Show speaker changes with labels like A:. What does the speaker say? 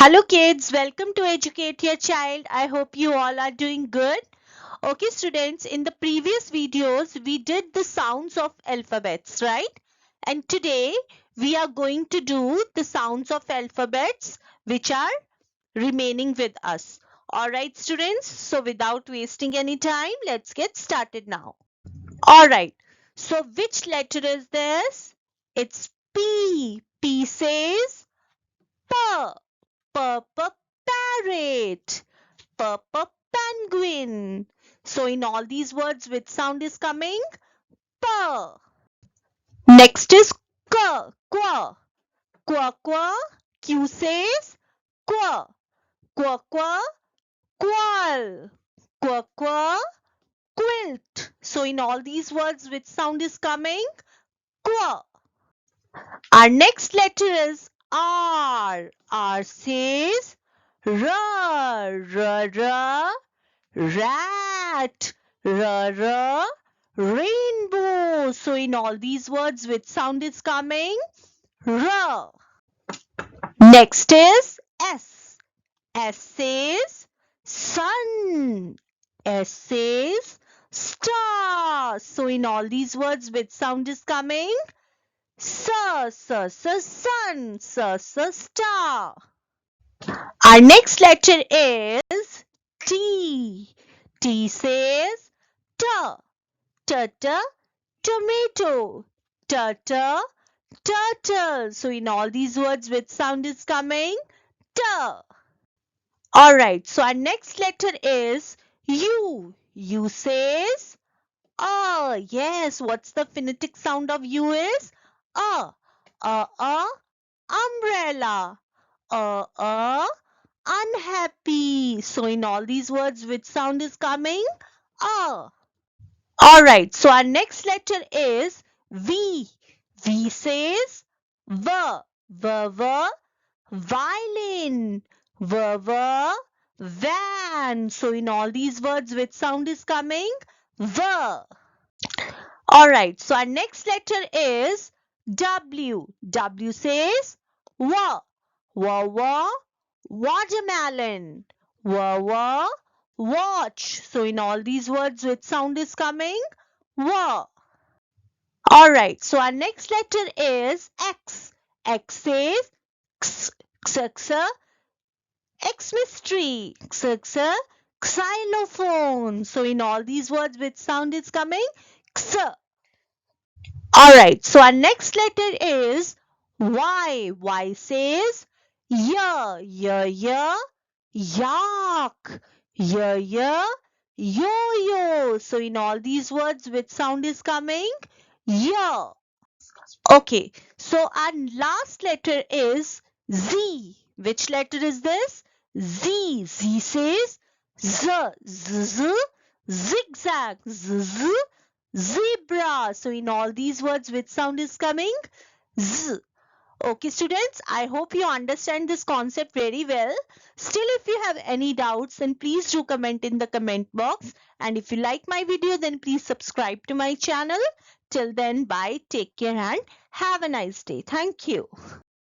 A: Hello kids, welcome to Educate Your Child. I hope you all are doing good. Okay students, in the previous videos we did the sounds of alphabets, right? And today we are going to do the sounds of alphabets which are remaining with us. Alright students, so without wasting any time, let's get started now. Alright, so which letter is this? It's P. P says P. Parrot, penguin. So in all these words, which sound is coming? P. Next is Q. Qua. Q says qua. Qual. Quilt. So in all these words, which sound is coming? Qua. Our next letter is R. R says rat, rainbow. So in all these words, which sound is coming? R. Next is S. S says sun. S says star. So in all these words, which sound is coming? Sun, star. Our next letter is T. T says tomato, turtle. So in all these words, which sound is coming? T. Alright, so our next letter is U. U says yes, what's the phonetic sound of U is? Umbrella. Unhappy. So in all these words, which sound is coming? Alright, so our next letter is V. V says violin. Van. So in all these words, which sound is coming? V. Alright, so our next letter is W. W says watermelon. Watch. So in all these words, which sound is coming? Wa. Alright, so our next letter is X. X says Xmas tree. Xylophone. So in all these words, which sound is coming? X. Alright, so our next letter is Y. Y says yak. Yo-yo. So in all these words, which sound is coming? Ya. Okay, so our last letter is Z. Which letter is this? Z. Z says zigzag. Zebra. So in all these words, which sound is coming? Z. Okay students, I hope you understand this concept very well. Still, if you have any doubts, then please do comment in the comment box. And if you like my video, then please subscribe to my channel. Till then, bye, take care and have a nice day. Thank you.